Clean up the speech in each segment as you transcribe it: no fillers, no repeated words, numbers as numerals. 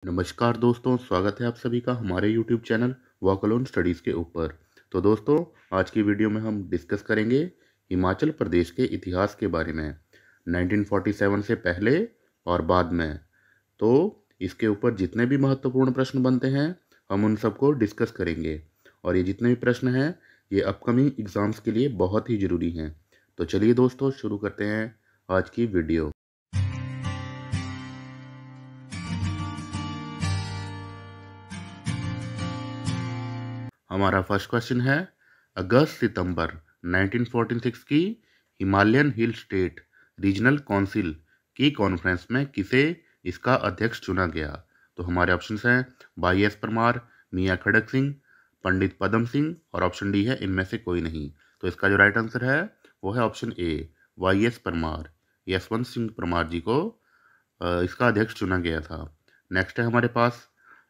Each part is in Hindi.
नमस्कार दोस्तों, स्वागत है आप सभी का हमारे YouTube channel walk alone studies के ऊपर। तो दोस्तों, आज की वीडियो में हम डिस्कस करेंगे हिमाचल प्रदेश के इतिहास के बारे में 1947 से पहले और बाद में। तो इसके ऊपर जितने भी महत्वपूर्ण प्रश्न बनते हैं हम उन सबको डिस्कस करेंगे, और ये जितने भी प्रश्न हैं ये अपकमिंग एग्ज़ाम्स के लिए बहुत ही ज़रूरी हैं। तो चलिए दोस्तों, शुरू करते हैं आज की वीडियो। हमारा फर्स्ट क्वेश्चन है, अगस्त सितंबर 1946 की Himalayan hill state regional council की कॉन्फ्रेंस में किसे इसका अध्यक्ष चुना गया? तो हमारे ऑप्शंस हैं भाई एस परमार, मियाँ खड़क सिंह, पंडित पदम सिंह, और ऑप्शन डी है इनमें से कोई नहीं। तो इसका जो राइट आंसर है वो है option A, Y S Parmar. Yashwant Singh Parmar ji को इसका अध्यक्ष चुना गया था। नेक्स्ट है हमारे पास,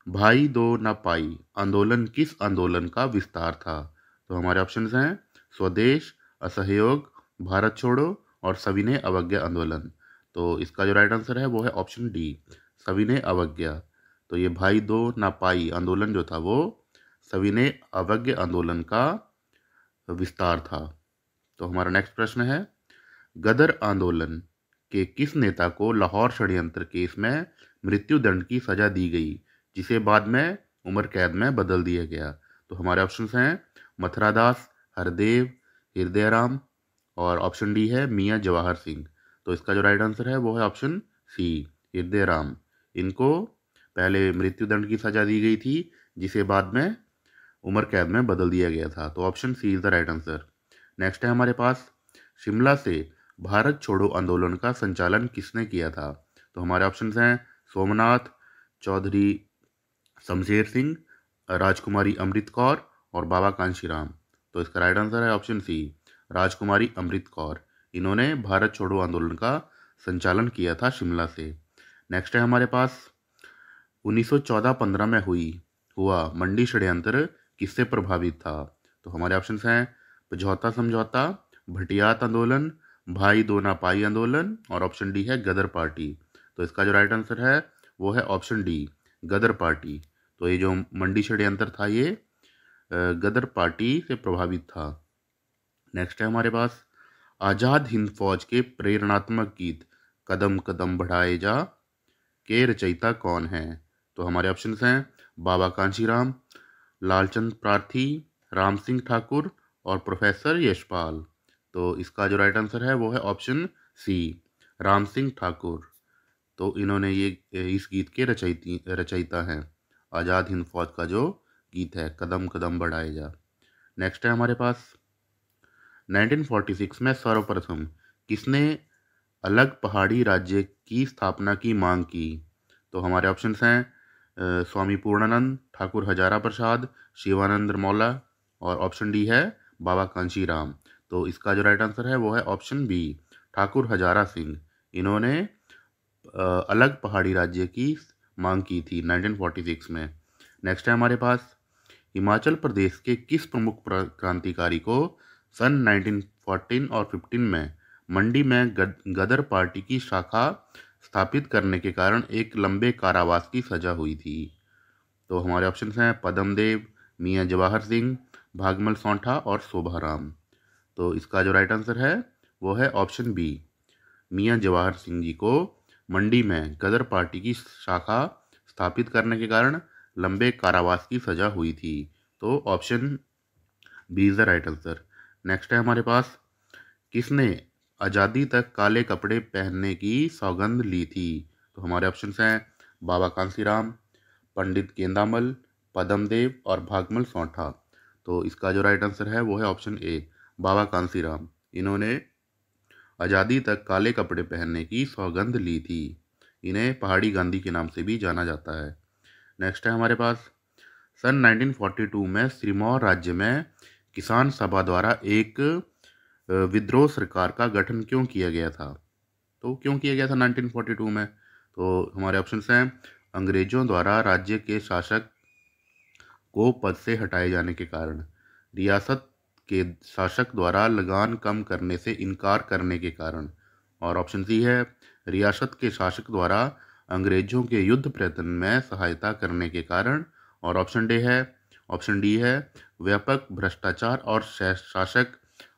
भाई दो ना पाई आंदोलन किस आंदोलन का विस्तार था? तो हमारे ऑप्शंस हैं स्वदेश, असहयोग, भारत छोड़ो और सविनय अवज्ञा आंदोलन। तो इसका जो राइट आंसर है वो है ऑप्शन डी, सविनय अवज्ञा। तो ये भाई दो ना पाई आंदोलन जो था वो सविनय अवज्ञा आंदोलन का विस्तार था। तो हमारा नेक्स्ट प्रश्न है, गदर आंदोलन के किस नेता को लाहौर षड्यंत्र केस में मृत्युदंड की सजा दी गई, जिसे बाद में उम्र कैद में बदल दिया गया? तो हमारे ऑप्शंस हैं मथुरादास, हरदेव, हृदयराम, और ऑप्शन डी है मियाँ जवाहर सिंह। तो इसका जो राइट आंसर है वो है ऑप्शन सी, हृदयराम। इनको पहले मृत्युदंड की सजा दी गई थी, जिसे बाद में उम्र कैद में बदल दिया गया था। तो option C is the right answer. Next है हमारे पास, शिमला से भारत छोड़ो आंदोलन का संचालन किसने किया था? तो हमारे ऑप्शंस हैं सोमनाथ, चौधरी शमशेर सिंह, राजकुमारी अमृत कौर और बाबा कांशीराम। तो इसका राइट आंसर है ऑप्शन सी, राजकुमारी अमृत कौर। इन्होंने भारत छोड़ो आंदोलन का संचालन किया था शिमला से। नेक्स्ट है हमारे पास, 1914-15 में हुआ मंडी षड्यंत्र किससे प्रभावित था? तो हमारे ऑप्शंस हैं समझौता समझौता, भटियात आंदोलन, भाई दो ना पाई आंदोलन, और ऑप्शन डी है गदर पार्टी। तो इसका जो राइट आंसर है वो है ऑप्शन डी, गदर पार्टी। तो ये जो मंडी षड्यंत्र था ये गदर पार्टी से प्रभावित था। नेक्स्ट है हमारे पास, आज़ाद हिंद फौज के प्रेरणात्मक गीत कदम कदम बढ़ाए जा के रचयिता कौन हैं? तो हमारे ऑप्शंस हैं बाबा कांशीराम, लालचंद प्रार्थी, राम सिंह ठाकुर और प्रोफेसर यशपाल। तो इसका जो राइट आंसर है वो है ऑप्शन सी, राम सिंह ठाकुर। तो इन्होंने ये इस गीत के रचयिता हैं, आज़ाद हिंद फौज का जो गीत है कदम कदम बढ़ाए जा। नेक्स्ट है हमारे पास, 1946 में सर्वप्रथम किसने अलग पहाड़ी राज्य की स्थापना की मांग की? तो हमारे ऑप्शंस हैं स्वामी पूर्णानंद, ठाकुर हजारा प्रसाद, शिवानंद मौला, और ऑप्शन डी है बाबा कांशीराम। तो इसका जो राइट आंसर है वो है ऑप्शन बी, ठाकुर हजारा सिंह। इन्होंने अलग पहाड़ी राज्य की मांग की थी 1946 में। नेक्स्ट है हमारे पास, हिमाचल प्रदेश के किस प्रमुख क्रांतिकारी को सन 1914 और 15 में मंडी में गदर पार्टी की शाखा स्थापित करने के कारण एक लंबे कारावास की सजा हुई थी? तो हमारे ऑप्शंस हैं पदमदेव, मियाँ जवाहर सिंह, भागमल सौंठा और शोभाराम। तो इसका जो राइट आंसर है वो है ऑप्शन बी, मियाँ जवाहर सिंह जी को मंडी में गदर पार्टी की शाखा स्थापित करने के कारण लंबे कारावास की सजा हुई थी। तो option B is the right answer. Next है हमारे पास, किसने आज़ादी तक काले कपड़े पहनने की सौगंध ली थी? तो हमारे ऑप्शंस हैं बाबा कांसीराम, पंडित गेंदामल, पदमदेव और भागमल सौंठा। तो इसका जो राइट आंसर है वो है ऑप्शन ए, बाबा कांसीराम। इन्होंने आज़ादी तक काले कपड़े पहनने की सौगंध ली थी। इन्हें पहाड़ी गांधी के नाम से भी जाना जाता है। नेक्स्ट है हमारे पास, सन 1942 में सिरमौर राज्य में किसान सभा द्वारा एक विद्रोह सरकार का गठन क्यों किया गया था? तो क्यों किया गया था 1942 में? तो हमारे ऑप्शंस हैं अंग्रेजों द्वारा राज्य के शासक को पद से हटाए जाने के कारण, रियासत के शासक द्वारा लगान कम करने से इनकार करने के कारण, और ऑप्शन सी है रियासत के शासक द्वारा अंग्रेजों के युद्ध प्रयत्न में सहायता करने के कारण। और ऑप्शन डी है व्यापक भ्रष्टाचार और शासक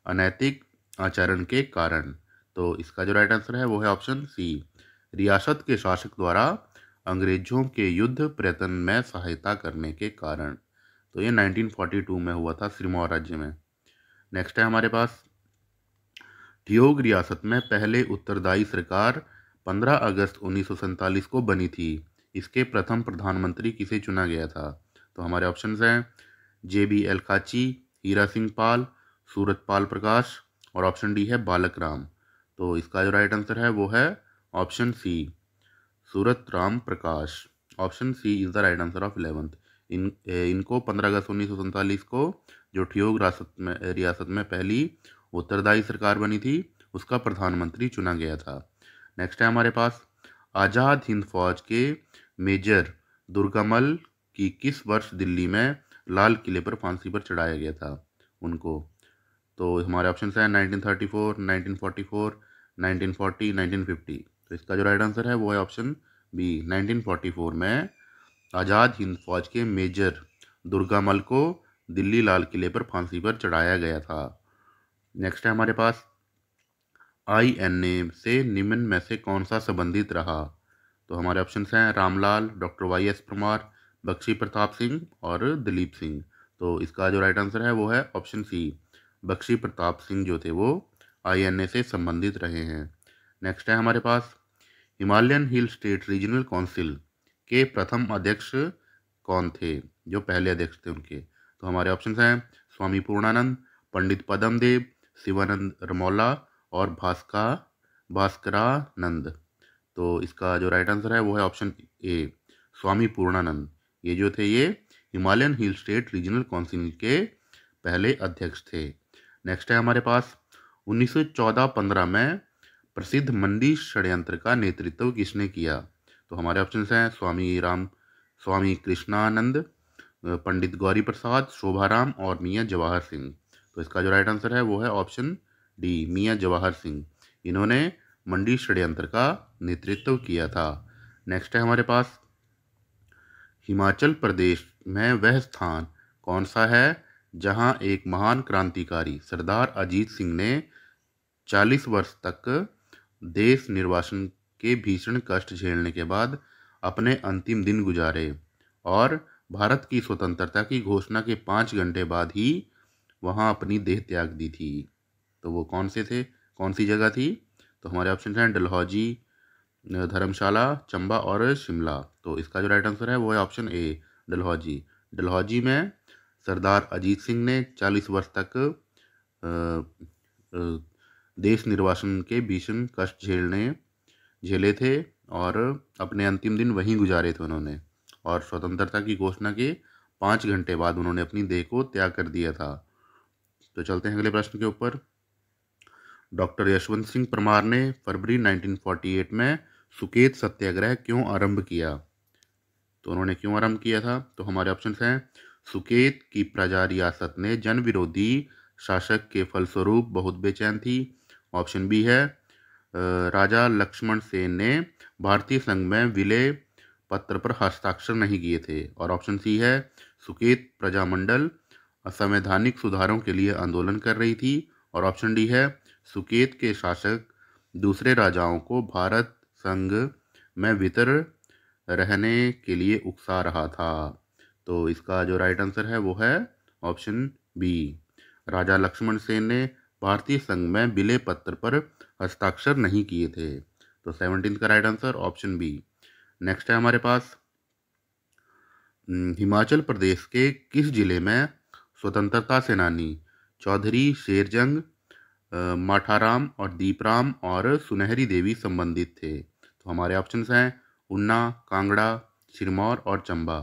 अनैतिक आचरण के कारण। तो इसका जो राइट आंसर है वो है ऑप्शन सी, रियासत के शासक द्वारा अंग्रेजों के युद्ध प्रयत्न में सहायता करने के कारण। तो ये 1942 में हुआ था सिरमौर राज्य में। नेक्स्ट है हमारे पास, ठियोग रियासत में पहले उत्तरदायी सरकार 15 अगस्त 1947 को बनी थी। इसके प्रथम प्रधानमंत्री किसे चुना गया था? तो हमारे ऑप्शंस हैं JB एलकाची, हीरा सिंह पाल, सूरतपाल प्रकाश और ऑप्शन डी है बालक राम। तो इसका जो राइट आंसर है वो है option C, Surat Ram Prakash. Option C is the right answer of 11th। इनको 15 अगस्त 1947 को जो ठियोग रियासत में पहली उत्तरदायी सरकार बनी थी उसका प्रधानमंत्री चुना गया था। नेक्स्ट है हमारे पास, आज़ाद हिंद फौज के मेजर दुर्गामल की किस वर्ष दिल्ली में लाल किले पर फांसी पर चढ़ाया गया था उनको? तो हमारे ऑप्शन हैं 1934, 1944, 1940, 1950। तो इसका जो राइट आंसर है वो है ऑप्शन बी, 1944 में आज़ाद हिंद फौज के मेजर दुर्गामल को दिल्ली लाल किले पर फांसी पर चढ़ाया गया था। नेक्स्ट है हमारे पास, INA से निम्न में से कौन सा संबंधित रहा? तो हमारे ऑप्शन हैं रामलाल, डॉक्टर YS परमार, बख्शी प्रताप सिंह और दिलीप सिंह। तो इसका जो राइट आंसर है वो है ऑप्शन सी, बख्शी प्रताप सिंह जो थे वो INA से संबंधित रहे हैं। नेक्स्ट है हमारे पास, Himalayan hill state regional council के प्रथम अध्यक्ष कौन थे, जो पहले अध्यक्ष थे उनके? तो हमारे ऑप्शन हैं स्वामी पूर्णानंद, पंडित पद्मदेव, शिवानंद रमौला और भास्करानंद। तो इसका जो राइट आंसर है वो है ऑप्शन ए, स्वामी पूर्णानंद। ये जो थे ये Himalayan hill state regional council के पहले अध्यक्ष थे। नेक्स्ट है हमारे पास, 1914-15 में प्रसिद्ध मंडी षड्यंत्र का नेतृत्व किसने किया? तो हमारे ऑप्शन हैं स्वामी कृष्णानंद, पंडित गौरी प्रसाद, शोभाराम और मियाँ जवाहर सिंह। तो इसका जो राइट आंसर है वो है ऑप्शन डी, मियाँ जवाहर सिंह। इन्होंने मंडी षड्यंत्र का नेतृत्व किया था। नेक्स्ट है हमारे पास, हिमाचल प्रदेश में वह स्थान कौन सा है जहां एक महान क्रांतिकारी सरदार अजीत सिंह ने 40 वर्ष तक देश निर्वासन के भीषण कष्ट झेलने के बाद अपने अंतिम दिन गुजारे और भारत की स्वतंत्रता की घोषणा के 5 घंटे बाद ही वहां अपनी देह त्याग दी थी? तो वो कौन से थे, कौन सी जगह थी? तो हमारे ऑप्शन हैं डलहौजी, धर्मशाला, चंबा और शिमला। तो इसका जो राइट आंसर है वो है ऑप्शन ए, डलहौजी। डलहौजी में सरदार अजीत सिंह ने 40 वर्ष तक देश निर्वासन के भीषण कष्ट झेले थे और अपने अंतिम दिन वहीं गुजारे थे उन्होंने, और स्वतंत्रता की घोषणा के 5 घंटे बाद उन्होंने अपनी देह को त्याग कर दिया था। तो चलते हैं अगले प्रश्न के ऊपर। डॉक्टर यशवंत सिंह परमार ने फरवरी 1948 में सुकेत सत्याग्रह क्यों आरंभ किया? तो उन्होंने क्यों आरंभ किया था? तो हमारे ऑप्शन हैं सुकेत की प्रजा रियासत ने जन विरोधी शासक के फलस्वरूप बहुत बेचैन थी। ऑप्शन बी है राजा लक्ष्मण सेन ने भारतीय संघ में विलय पत्र पर हस्ताक्षर नहीं किए थे। और ऑप्शन सी है सुकेत प्रजामंडल असंवैधानिक सुधारों के लिए आंदोलन कर रही थी। और ऑप्शन डी है सुकेत के शासक दूसरे राजाओं को भारत संघ में वितर रहने के लिए उकसा रहा था। तो इसका जो राइट आंसर है वो है ऑप्शन बी, राजा लक्ष्मण सेन ने भारतीय संघ में विलय पत्र पर हस्ताक्षर नहीं किए थे। तो 17 का right answer option B. Next है हमारे पास, हिमाचल प्रदेश के किस जिले में स्वतंत्रता सेनानी चौधरी शेरजंग, माठाराम और दीपराम और सुनहरी देवी संबंधित थे? तो हमारे ऑप्शंस हैं उन्ना, कांगड़ा, सिरमौर और चंबा।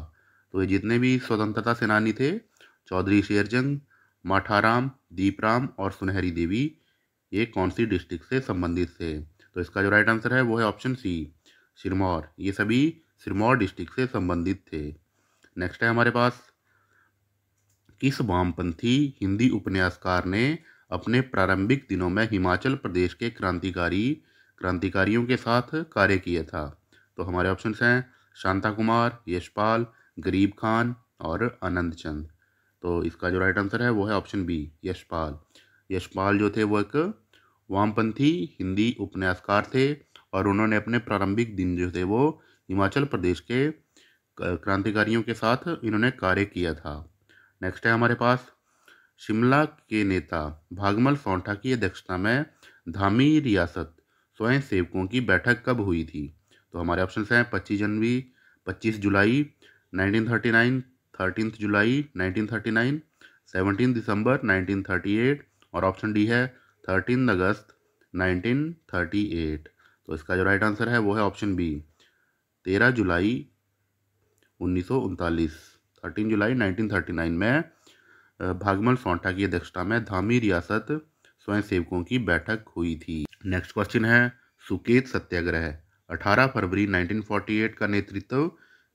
तो ये जितने भी स्वतंत्रता सेनानी थे, चौधरी शेरजंग, माठाराम, दीपराम और सुनहरी देवी, ये कौन सी डिस्ट्रिक्ट से संबंधित थे? तो इसका जो राइट आंसर है वो है ऑप्शन सी, सिरमौर। ये सभी सिरमौर डिस्ट्रिक्ट से संबंधित थे। नेक्स्ट है हमारे पास, किस वामपंथी हिंदी उपन्यासकार ने अपने प्रारंभिक दिनों में हिमाचल प्रदेश के क्रांतिकारियों के साथ कार्य किया था? तो हमारे ऑप्शंस हैं शांता कुमार, यशपाल, गरीब खान और आनंद चंद। तो इसका जो राइट आंसर है वो है ऑप्शन बी, यशपाल। यशपाल जो थे वो एक वामपंथी हिंदी उपन्यासकार थे और उन्होंने अपने प्रारंभिक दिन जो थे वो हिमाचल प्रदेश के क्रांतिकारियों के साथ इन्होंने कार्य किया था। नेक्स्ट है हमारे पास, शिमला के नेता भागमल सौंठा की अध्यक्षता में धामी रियासत स्वयं सेवकों की बैठक कब हुई थी? तो हमारे ऑप्शन हैं 25 जनवरी, 25 जुलाई 1939, 13 जुलाई 1939, 17 दिसंबर 1938 और ऑप्शन डी है 13 अगस्त 1938। तो इसका जो राइट आंसर है वो है ऑप्शन बी, 13 जुलाई 1939, 13 जुलाई 1939 में भागमल सौंठा की अध्यक्षता में धामी रियासत स्वयं सेवकों की बैठक हुई थी। नेक्स्ट क्वेश्चन है, सुकेत सत्याग्रह 18 फरवरी 1948 का नेतृत्व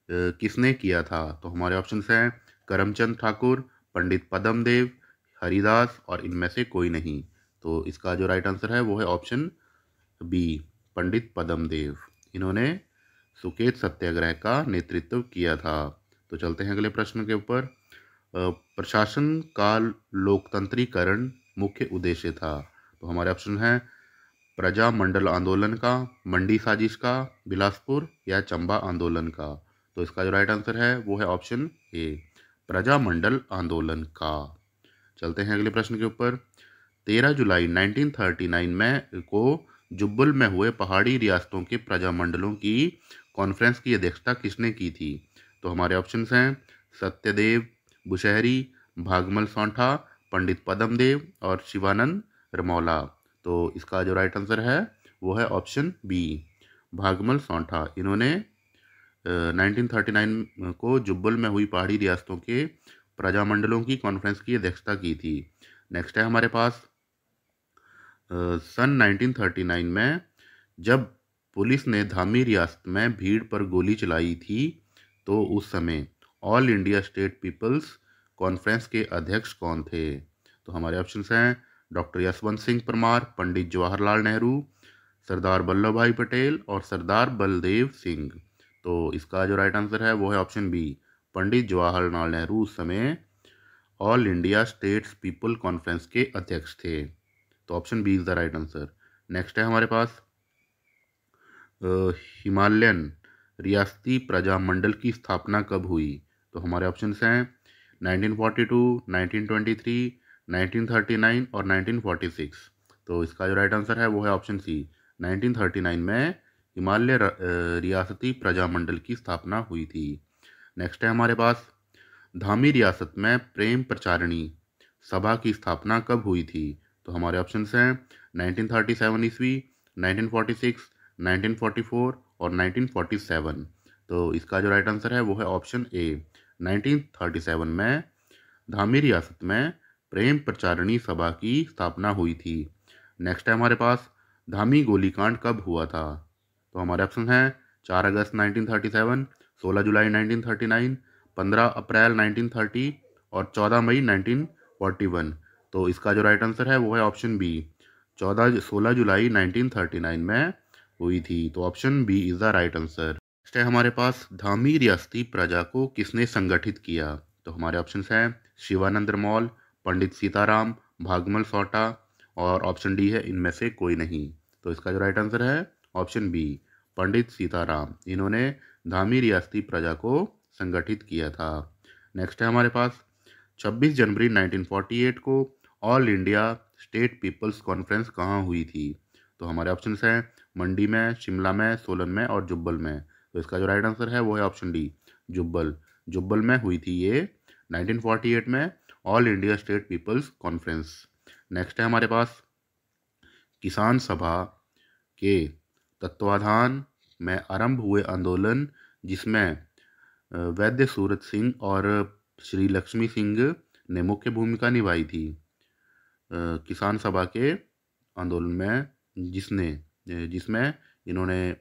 किसने किया था? तो हमारे ऑप्शंस हैं करमचंद ठाकुर, पंडित पद्मदेव, हरिदास और इनमें से कोई नहीं। तो इसका जो राइट आंसर है वो है ऑप्शन बी, पंडित पद्मदेव। इन्होंने सुकेत सत्याग्रह का नेतृत्व किया था। तो चलते हैं अगले प्रश्न के ऊपर। प्रशासन का लोकतंत्रीकरण मुख्य उद्देश्य था। तो हमारे ऑप्शन हैं प्रजामंडल आंदोलन का, मंडी साजिश का, बिलासपुर या चंबा आंदोलन का। तो इसका जो राइट आंसर है वो है ऑप्शन ए, प्रजामंडल आंदोलन का। चलते हैं अगले प्रश्न के ऊपर। 13 जुलाई 1939 में को जुब्बल में हुए पहाड़ी रियासतों के प्रजामंडलों की कॉन्फ्रेंस की अध्यक्षता किसने की थी? तो हमारे ऑप्शंस हैं सत्यदेव बुशहरी, भागमल सौंठा, पंडित पद्मदेव और शिवानंद रमौला। तो इसका जो राइट आंसर है वो है ऑप्शन बी, भागमल सौंठा। इन्होंने 1939 को जुब्बल में हुई पहाड़ी रियासतों के प्रजामंडलों की कॉन्फ्रेंस की अध्यक्षता की थी। नेक्स्ट है हमारे पास, सन 1939 में जब पुलिस ने धामी रियासत में भीड़ पर गोली चलाई थी तो उस समय All India State People's Conference के अध्यक्ष कौन थे? तो हमारे ऑप्शंस हैं डॉक्टर यशवंत सिंह परमार, पंडित जवाहरलाल नेहरू, सरदार वल्लभ भाई पटेल और सरदार बलदेव सिंह। तो इसका जो राइट आंसर है वो है ऑप्शन बी, पंडित जवाहरलाल नेहरू उस समय All India States People Conference के अध्यक्ष थे। तो option B is the right answer. Next है हमारे पास, हिमालयन रियासती प्रजामंडल की स्थापना कब हुई? तो हमारे ऑप्शंस हैं 1942, 1923, 1939 और 1946। तो इसका जो राइट आंसर है वो है ऑप्शन सी, 1939 में हिमालय रियासती प्रजामंडल की स्थापना हुई थी। नेक्स्ट है हमारे पास, धामी रियासत में प्रेम प्रचारिणी सभा की स्थापना कब हुई थी? तो हमारे ऑप्शंस हैं 1937 ईस्वी, 1946, 1944 और 1947। तो इसका जो राइट आंसर है वो है ऑप्शन ए, 1937 में धामी रियासत में प्रेम प्रचारिणी सभा की स्थापना हुई थी। नेक्स्ट है हमारे पास, धामी गोलीकांड कब हुआ था? तो हमारे ऑप्शन हैं 4 अगस्त 1937, 16 जुलाई 1939, 15 अप्रैल 1930 और 14 मई 1941। तो इसका जो राइट आंसर है वो है ऑप्शन बी, 16 जुलाई 1939 में हुई थी। तो option B is the right answer. Next है हमारे पास, धामी रियासती प्रजा को किसने संगठित किया? तो हमारे ऑप्शंस हैं शिवानंद रमौल, पंडित सीताराम, भागमल सौटा और ऑप्शन डी है इनमें से कोई नहीं। तो इसका जो राइट आंसर है ऑप्शन बी, पंडित सीताराम। इन्होंने धामी रियासती प्रजा को संगठित किया था। नेक्स्ट है हमारे पास, 26 जनवरी 1948 को All India State People's Conference कहाँ हुई थी? तो हमारे ऑप्शंस हैं मंडी में, शिमला में, सोलन में और जुब्बल में। तो इसका जो राइट आंसर है वो है ऑप्शन डी, जुब्बल। जुब्बल में हुई थी ये 1948 में All India State People's Conference. Next है हमारे पास, किसान सभा के तत्वाधान में आरंभ हुए आंदोलन जिसमें वैद्य सूरत सिंह और श्री लक्ष्मी सिंह ने मुख्य भूमिका निभाई थी। किसान सभा के आंदोलन में जिसमें इन्होंने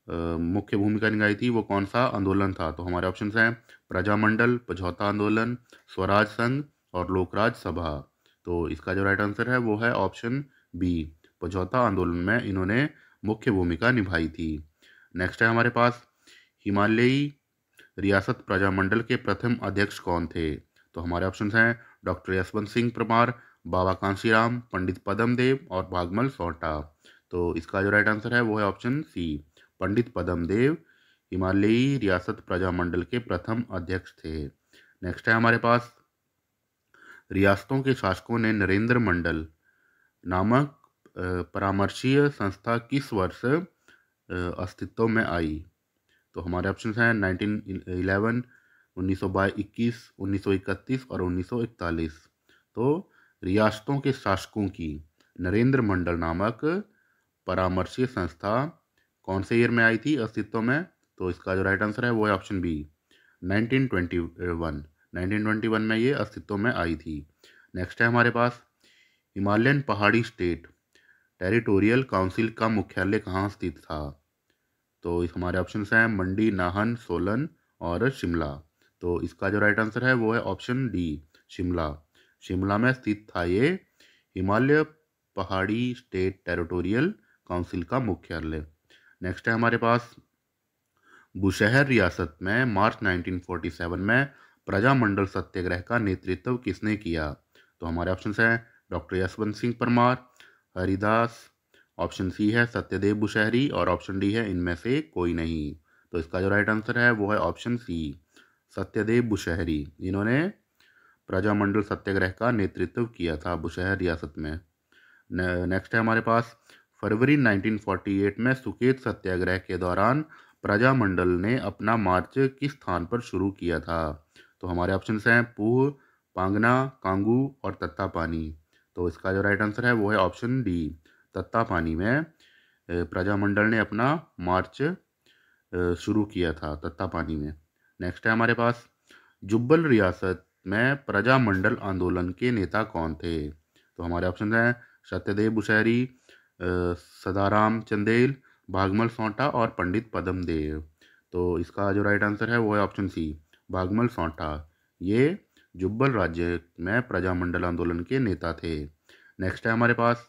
मुख्य भूमिका निभाई थी वो कौन सा आंदोलन था? तो हमारे ऑप्शंस हैं प्रजामंडल, पझौता आंदोलन, स्वराज संघ और लोकराज सभा। तो इसका जो राइट आंसर है वो है ऑप्शन बी, पझौता आंदोलन में इन्होंने मुख्य भूमिका निभाई थी। नेक्स्ट है हमारे पास हिमालयी रियासत प्रजामंडल के प्रथम अध्यक्ष कौन थे? तो हमारे ऑप्शंस हैं डॉक्टर यशवंत सिंह परमार, बाबा कांशीराम, पंडित पदम देव और भागमल सोहटा। तो इसका जो राइट आंसर है वो है ऑप्शन सी, पंडित पदम देव हिमालयी रियासत प्रजामंडल के प्रथम अध्यक्ष थे। नेक्स्ट है हमारे पास रियासतों के शासकों ने नरेंद्र मंडल नामक परामर्शीय संस्था किस वर्ष अस्तित्व में आई? तो हमारे ऑप्शन हैं 1911, 1921, 1931 और 1941। तो रियासतों के शासकों की नरेंद्र मंडल नामक परामर्शीय संस्था कौन से ईयर में आई थी अस्तित्व में? तो इसका जो राइट आंसर है वो है ऑप्शन बी, 1921। 1921 में ये अस्तित्व में आई थी। नेक्स्ट है हमारे पास हिमालयन पहाड़ी स्टेट टेरिटोरियल काउंसिल का मुख्यालय कहाँ स्थित था? तो इस हमारे ऑप्शन हैं मंडी, नाहन, सोलन और शिमला। तो इसका जो राइट आंसर है वो है ऑप्शन डी, शिमला। शिमला में स्थित था ये हिमालय पहाड़ी स्टेट टेरिटोरियल काउंसिल का मुख्यालय। नेक्स्ट है हमारे पास बुशहर रियासत में मार्च 1947 में प्रजामंडल सत्याग्रह का नेतृत्व किसने किया? तो हमारे ऑप्शन हैं doctor Yashwant Singh Parmar, Haridas, option C है सत्यदेव बुशहरी और ऑप्शन डी है इनमें से कोई नहीं। तो इसका जो राइट आंसर है वो है ऑप्शन सी, सत्यदेव बुशहरी। इन्होंने प्रजामंडल सत्याग्रह का नेतृत्व किया था बुशहर रियासत में। नेक्स्ट है हमारे पास फरवरी 1948 में सुकेत सत्याग्रह के दौरान प्रजामंडल ने अपना मार्च किस स्थान पर शुरू किया था? तो हमारे ऑप्शन हैं पूह, पांगना, कांगू और तत्तापानी। तो इसका जो राइट आंसर है वो है ऑप्शन डी, तत्तापानी में प्रजामंडल ने अपना मार्च शुरू किया था, तत्तापानी में। नेक्स्ट है हमारे पास जुब्बल रियासत में प्रजामंडल आंदोलन के नेता कौन थे? तो हमारे ऑप्शन हैं सत्यदेव बुशहरी, सदाराम चंदेल, भागमल सोंटा और पंडित पदम देव। तो इसका जो राइट आंसर है वो है ऑप्शन सी, भागमल सोंटा। ये जुब्बल राज्य में प्रजामंडल आंदोलन के नेता थे। नेक्स्ट है हमारे पास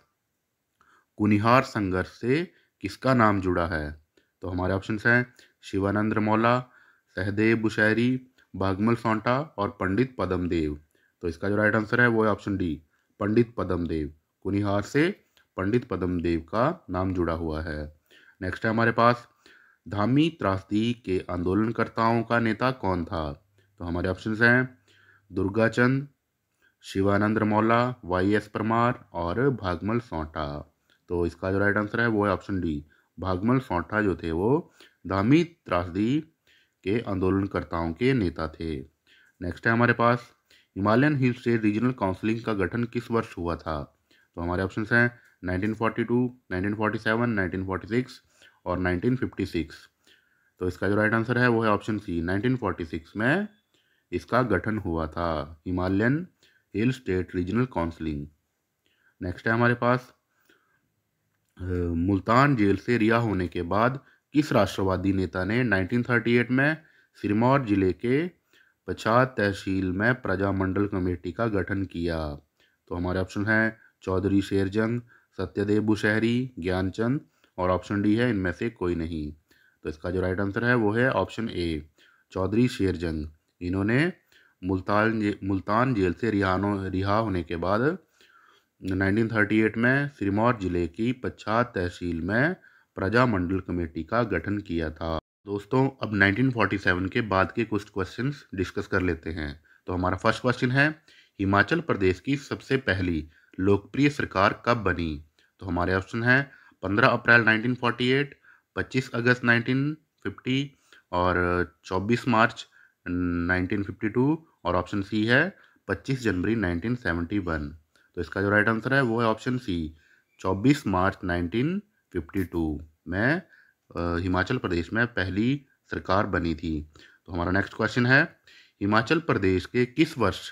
कुनिहार संघर्ष से किसका नाम जुड़ा है? तो हमारे ऑप्शन हैं शिवानंद मौला, सहदेव बुशहरी, भागमल सोंटा और पंडित पदम देव। तो इसका जो राइट आंसर है वो है ऑप्शन डी, पंडित पदम देव। कुनिहार से पंडित पदम देव का नाम जुड़ा हुआ है। नेक्स्ट है हमारे पास धामी त्रासदी के आंदोलनकर्ताओं का नेता कौन था? तो हमारे ऑप्शन हैं दुर्गाचंद, शिवानंद मौला, वाई.एस. परमार और भागमल सोंटा। तो इसका जो राइट आंसर है वो है ऑप्शन डी, भागमल सोंटा जो थे वो धामी त्रासदी के आंदोलनकर्ताओं के नेता थे। नेक्स्ट है हमारे पास Himalayan hill state regional counselling का गठन किस वर्ष हुआ था? तो हमारे ऑप्शन हैं 1942, 1947, 1946 और 1956। तो इसका जो राइट आंसर है वो है ऑप्शन सी, 1946 में इसका गठन हुआ था, Himalayan hill state regional counselling. Next है हमारे पास मुल्तान जेल से रिहा होने के बाद किस राष्ट्रवादी नेता ने 1938 में सिरमौर जिले के पछात तहसील में प्रजामंडल कमेटी का गठन किया? तो हमारे ऑप्शन हैं चौधरी शेरजंग, सत्यदेव बुशहरी, ज्ञानचंद और ऑप्शन डी है इनमें से कोई नहीं। तो इसका जो राइट आंसर है वो है ऑप्शन ए, चौधरी शेरजंग। इन्होंने मुल्तान जेल से रिहा होने के बाद 1938 में सिरमौर जिले की पच्छाद तहसील में प्रजामंडल कमेटी का गठन किया था। दोस्तों अब 1947 के बाद के कुछ क्वेश्चंस डिस्कस कर लेते हैं। तो हमारा फर्स्ट क्वेश्चन है हिमाचल प्रदेश की सबसे पहली लोकप्रिय सरकार कब बनी? तो हमारे ऑप्शन हैं 15 अप्रैल 1948, 25 अगस्त 1950 और 24 मार्च 1952 और ऑप्शन सी है 25 जनवरी 1971। तो इसका जो राइट आंसर है वो है ऑप्शन सी, 24 मार्च 1952 में हिमाचल प्रदेश में पहली सरकार बनी थी। तो हमारा नेक्स्ट क्वेश्चन है हिमाचल प्रदेश के किस वर्ष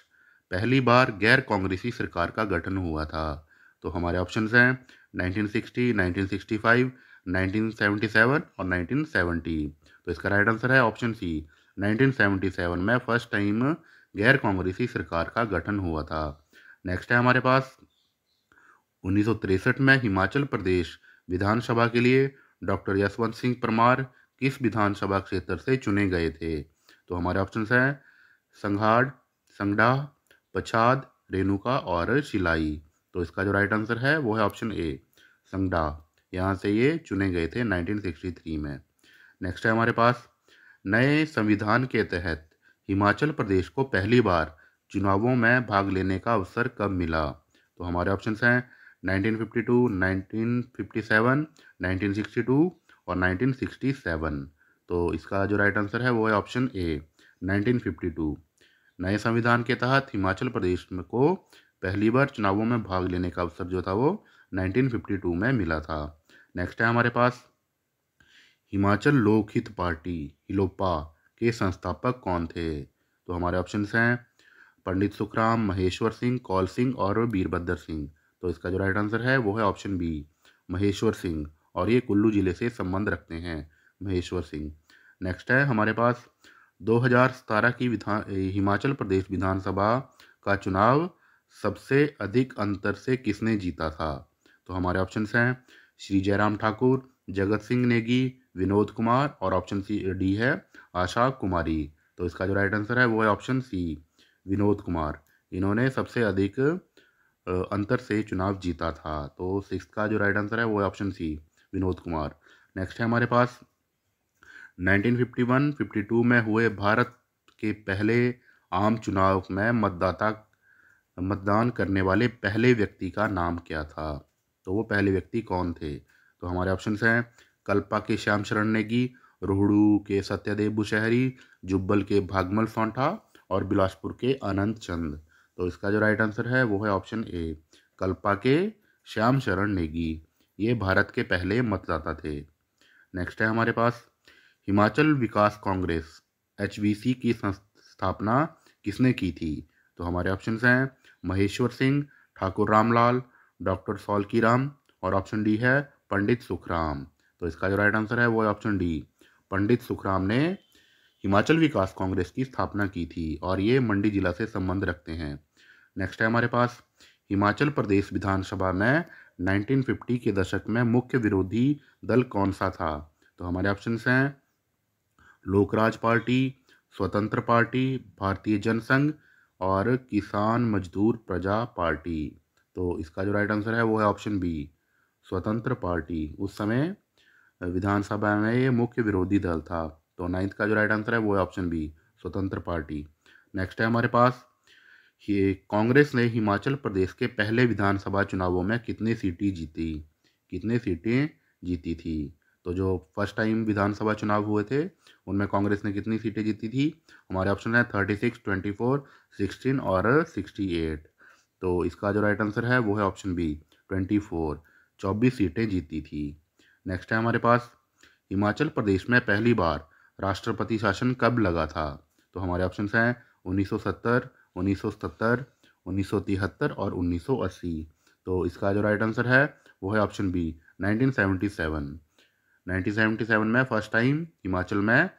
पहली बार गैर कांग्रेसी सरकार का गठन हुआ था? तो हमारे ऑप्शंस हैं 1960, 1965, 1977 और 1970। तो इसका राइट आंसर है ऑप्शन सी, 1977 में फर्स्ट टाइम गैर कांग्रेसी सरकार का गठन हुआ था। नेक्स्ट है हमारे पास 1963 में हिमाचल प्रदेश विधानसभा के लिए डॉक्टर यशवंत सिंह परमार किस विधानसभा क्षेत्र से चुने गए थे? तो हमारे ऑप्शंस हैं संघाड़, संगडा, पछाद, रेणुका और शिलाई। तो इसका जो राइट आंसर है वो है ऑप्शन ए, संगडा। यहाँ से ये चुने गए थे 1963 में। नेक्स्ट है हमारे पास, नए संविधान के तहत हिमाचल प्रदेश को पहली बार चुनावों में भाग लेने का अवसर कब मिला? तो हमारे ऑप्शंस हैं 1952, 1957, 1962 और 1967। तो इसका जो राइट आंसर है वो है ऑप्शन ए, 1952। नए संविधान के तहत हिमाचल प्रदेश को पहली बार चुनावों में भाग लेने का अवसर जो था वो 1952 में मिला था। नेक्स्ट है हमारे पास, हिमाचल लोकहित पार्टी हिलोपा के संस्थापक कौन थे? तो हमारे ऑप्शंस हैं पंडित सुखराम, महेश्वर सिंह, कौल सिंह और वीरभद्र सिंह। तो इसका जो राइट आंसर है वो है ऑप्शन बी, महेश्वर सिंह। और ये कुल्लू जिले से संबंध रखते हैं, महेश्वर सिंह। नेक्स्ट है हमारे पास, 2017 की हिमाचल प्रदेश विधानसभा का चुनाव सबसे अधिक अंतर से किसने जीता था? तो हमारे ऑप्शंस हैं श्री जयराम ठाकुर, जगत सिंह नेगी, विनोद कुमार और ऑप्शन सी डी है आशा कुमारी। तो इसका जो राइट आंसर है वो है ऑप्शन सी, विनोद कुमार। इन्होंने सबसे अधिक अंतर से चुनाव जीता था। तो सिक्स का जो राइट आंसर है वो है option C, Vinod Kumar. Next है हमारे पास, 1951-52 में हुए भारत के पहले आम चुनाव में मतदान करने वाले पहले व्यक्ति का नाम क्या था? तो वो पहले व्यक्ति कौन थे? तो हमारे ऑप्शंस हैं कल्पा के श्याम शरण नेगी, रोहड़ू के सत्यदेव बुशहरी, जुब्बल के भागमल सौंठा और बिलासपुर के अनंत चंद। तो इसका जो राइट आंसर है वो है ऑप्शन ए, कल्पा के श्याम शरण नेगी। ये भारत के पहले मतदाता थे। नेक्स्ट है हमारे पास, हिमाचल विकास कांग्रेस HVC की स्थापना किसने की थी? तो हमारे ऑप्शंस हैं महेश्वर सिंह, ठाकुर रामलाल, डॉक्टर सौलकी राम और ऑप्शन डी है पंडित सुखराम। तो इसका जो राइट आंसर है वो है ऑप्शन डी, पंडित सुखराम ने हिमाचल विकास कांग्रेस की स्थापना की थी और ये मंडी जिला से संबंध रखते हैं। नेक्स्ट है हमारे पास, हिमाचल प्रदेश विधानसभा में 1950 के दशक में मुख्य विरोधी दल कौन सा था? तो हमारे ऑप्शंस हैं लोकराज पार्टी, स्वतंत्र पार्टी, भारतीय जनसंघ और किसान मजदूर प्रजा पार्टी। तो इसका जो राइट आंसर है वो है ऑप्शन बी, स्वतंत्र पार्टी। उस समय विधानसभा में ये मुख्य विरोधी दल था। तो नाइन्थ का जो राइट आंसर है वो है ऑप्शन बी, स्वतंत्र पार्टी। नेक्स्ट है हमारे पास, ये कांग्रेस ने हिमाचल प्रदेश के पहले विधानसभा चुनावों में कितनी सीटें जीती थी? तो जो फर्स्ट टाइम विधानसभा चुनाव हुए थे उनमें कांग्रेस ने कितनी सीटें जीती थी? हमारे ऑप्शन है 36, 24, 16 और 68। तो इसका जो राइट आंसर है वो है ऑप्शन बी, 24, 24 सीटें जीती थी। नेक्स्ट है हमारे पास, हिमाचल प्रदेश में पहली बार राष्ट्रपति शासन कब लगा था? तो हमारे ऑप्शंस हैं 1970, 1977, 1973 और 1980। तो इसका जो राइट आंसर है वो है ऑप्शन बी, 1977। 1977 में फर्स्ट टाइम हिमाचल में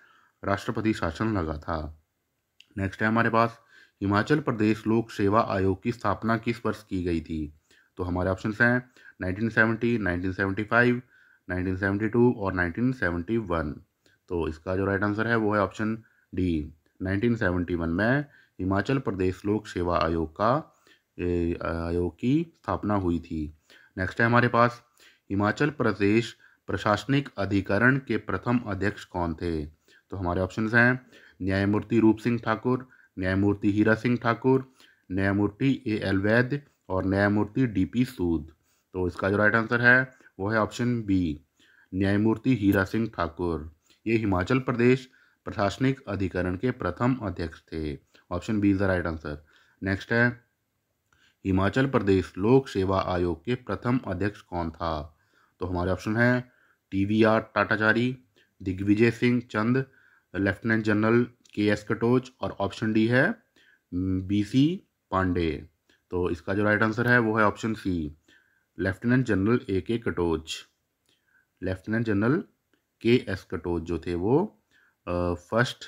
राष्ट्रपति शासन लगा था। नेक्स्ट है हमारे पास, हिमाचल प्रदेश लोक सेवा आयोग की स्थापना किस वर्ष की गई थी? तो हमारे ऑप्शंस हैं 1970, 1975, 1972 और 1971। तो इसका जो राइट आंसर है वो है ऑप्शन डी, 1971 में हिमाचल प्रदेश लोक सेवा आयोग की स्थापना हुई थी। नेक्स्ट है हमारे पास, हिमाचल प्रदेश प्रशासनिक अधिकरण के प्रथम अध्यक्ष कौन थे? तो हमारे ऑप्शंस हैं न्यायमूर्ति रूप सिंह ठाकुर, न्यायमूर्ति हीरा सिंह ठाकुर, न्यायमूर्ति AL वैद्य और न्यायमूर्ति DP सूद। तो इसका जो राइट आंसर है वो है ऑप्शन बी, न्यायमूर्ति हीरा सिंह ठाकुर। ये हिमाचल प्रदेश प्रशासनिक अधिकरण के प्रथम अध्यक्ष थे। Option B is the right answer. Next है, हिमाचल प्रदेश लोक सेवा आयोग के प्रथम अध्यक्ष कौन था? तो हमारे ऑप्शन है TVR Tatachari, Digvijay Singh Chand, lieutenant general KS Katoch और ऑप्शन डी है BC पांडे। तो इसका जो राइट आंसर है वो है option C, lieutenant general AK Katoch. Lieutenant general KS Katoch जो थे वो फर्स्ट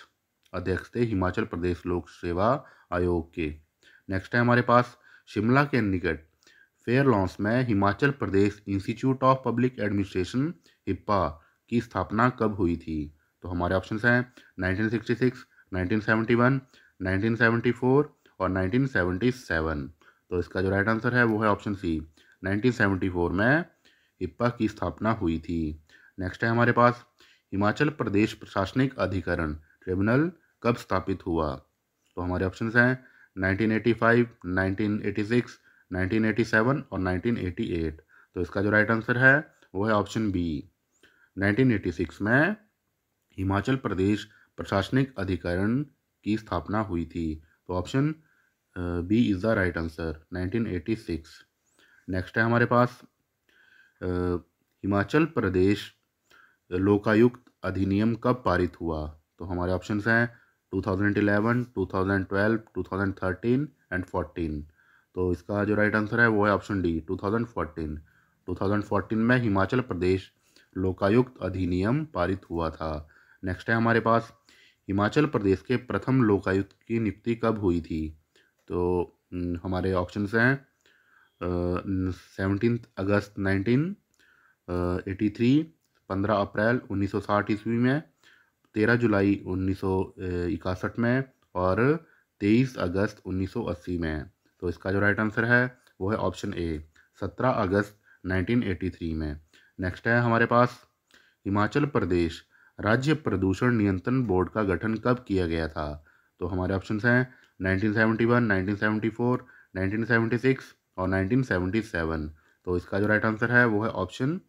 अध्यक्ष थे हिमाचल प्रदेश लोक सेवा आयोग के। नेक्स्ट है हमारे पास, शिमला के निकट फेयरलॉन्स में Himachal Pradesh institute of public administration HIPA की स्थापना कब हुई थी? तो हमारे ऑप्शंस हैं 1966, 1971, 1974 और 1977। तो इसका जो राइट आंसर है वो है ऑप्शन सी, 1974 में हिप्पा की स्थापना हुई थी। नेक्स्ट है हमारे पास, हिमाचल प्रदेश प्रशासनिक अधिकरण ट्रिब्यूनल कब स्थापित हुआ? तो हमारे ऑप्शंस हैं 1985, 1986, 1987 और 1988। तो इसका जो राइट आंसर है वो है ऑप्शन बी, 1986 में हिमाचल प्रदेश प्रशासनिक अधिकरण की स्थापना हुई थी। तो option B is the right answer, 1986। नेक्स्ट है हमारे पास, हिमाचल प्रदेश लोकायुक्त अधिनियम कब पारित हुआ? तो हमारे ऑप्शंस हैं 2011, 2012, 2013 एंड 14। तो इसका जो राइट आंसर है वो है ऑप्शन डी, 2014। 2014 में हिमाचल प्रदेश लोकायुक्त अधिनियम पारित हुआ था। नेक्स्ट है हमारे पास, हिमाचल प्रदेश के प्रथम लोकायुक्त की नियुक्ति कब हुई थी? तो हमारे ऑप्शंस हैं 17 अगस्त 1983, 15 अप्रैल 1960 ईस्वी में, 13 जुलाई 1961 में और 23 अगस्त 1980 में। तो इसका जो राइट आंसर है वो है ऑप्शन ए, 17 अगस्त 1983 में। नेक्स्ट है हमारे पास, हिमाचल प्रदेश राज्य प्रदूषण नियंत्रण बोर्ड का गठन कब किया गया था? तो हमारे ऑप्शंस हैं 1971, 1974, 1976 और 1977। तो इसका जो राइट आंसर है वो है ऑप्शन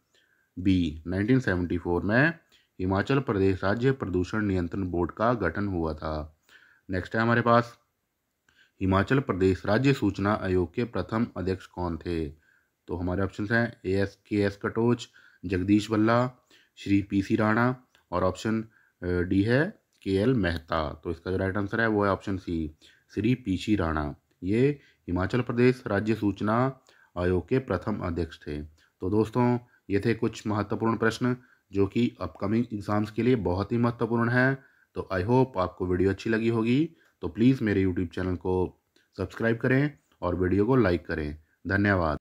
बी, 1974 में हिमाचल प्रदेश राज्य प्रदूषण नियंत्रण बोर्ड का गठन हुआ था। नेक्स्ट है हमारे पास, हिमाचल प्रदेश राज्य सूचना आयोग के प्रथम अध्यक्ष कौन थे? तो हमारे ऑप्शंस हैं K S Katoch, Jagdish Bhalla, Shri PC. Rana और ऑप्शन डी है के.एल. मेहता। तो इसका जो राइट आंसर है वो है option C, Shri PC. Rana. ये हिमाचल प्रदेश राज्य सूचना आयोग के प्रथम अध्यक्ष थे। तो दोस्तों, ये थे कुछ महत्वपूर्ण प्रश्न जो कि अपकमिंग एग्ज़ाम्स के लिए बहुत ही महत्वपूर्ण हैं। तो आई होप आपको वीडियो अच्छी लगी होगी। तो प्लीज़ मेरे यूट्यूब चैनल को सब्सक्राइब करें और वीडियो को लाइक करें। धन्यवाद।